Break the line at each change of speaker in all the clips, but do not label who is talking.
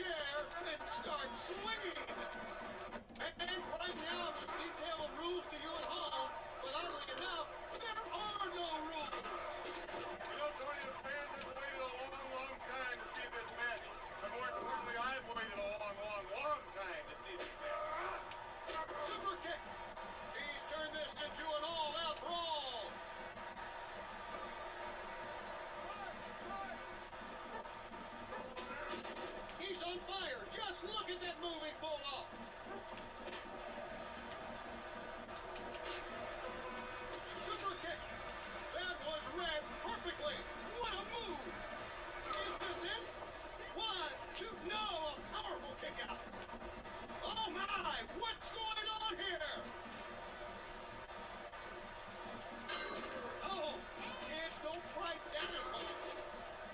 chair and start swinging. And right now, to detail the rules to you at home, but oddly enough, there are no rules.
You know, Tony, the fans have waited a long, long time to see this match. But more importantly, I've waited a long, long, long time to see this match.
Super kick. He's turned this into an all-out brawl. He's on fire. Just look at that move he pulled off. Super kick. That was read perfectly. What a move. Is this it? 1, 2, no, a powerful kick out. Oh my, what's going on here? Oh, kids, don't try that at home.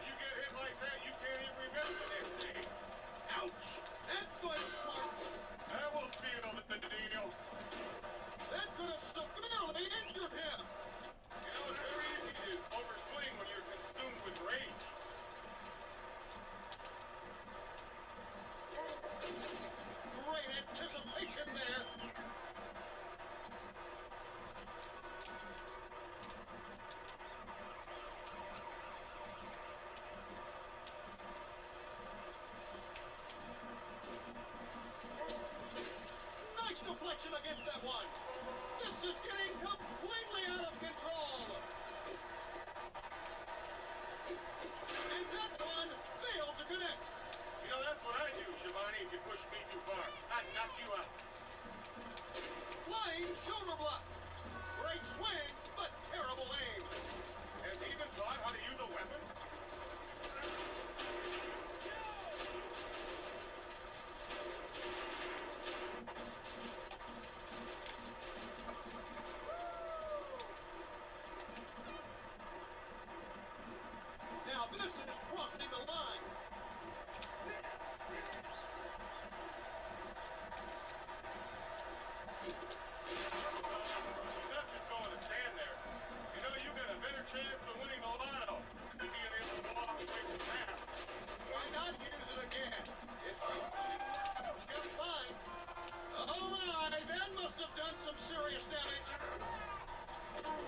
You get hit like that, you can't even remember the next day.
Ouch, that's going to smart.
I will seal the deal.
That could have severely injured him.
You know, it's very easy to overswing when you're consumed with rage.
Great anticipation there. Nice deflection against that one. This is getting completely out of control. And that one failed to connect.
You know, that's what I do, Shivani, if you push me too far. I knock you out.
Flying shoulder block. Great swing, but terrible aim.
Has he even taught how to use a weapon?
Now this is crossing the line.
He's not just going to stand there. You know, you got a better chance of winning the lotto than being able to walk away from that.
Why not use it again? It's just fine. Oh my, that must have done some serious damage.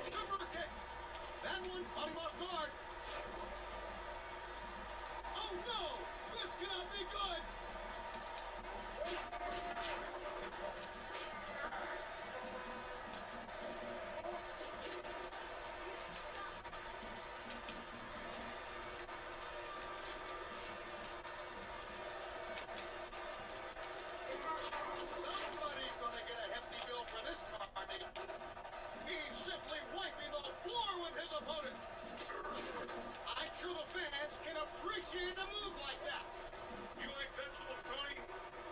Super kick. That one caught him off guard. Oh no, this cannot be good. Somebody's gonna get a hefty bill for this party. He's simply wiping the floor with his opponent. I'm sure the fans can appreciate a move like that.
You like vegetables, Tony?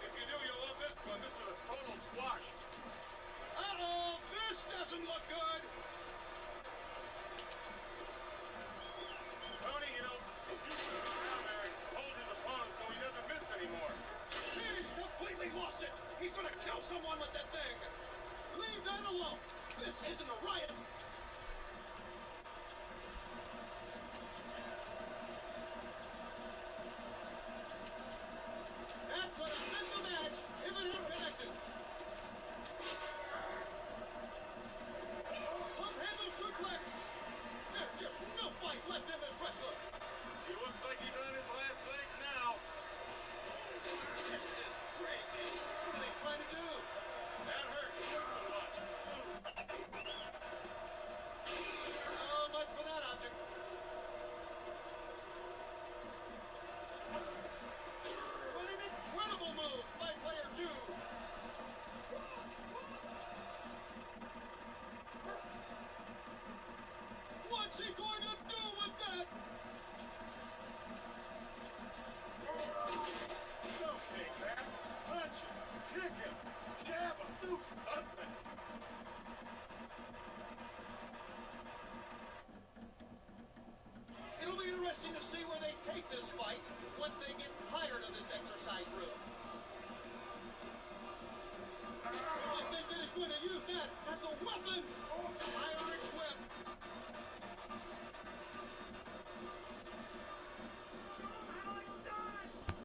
If you do, you'll love this one. This is a total squash.
Uh-oh, this doesn't look good.
Tony, you know, you put him down there and hold his opponent so he doesn't miss anymore.
He's completely lost it. He's gonna kill someone with that thing. Leave that alone. This isn't a riot.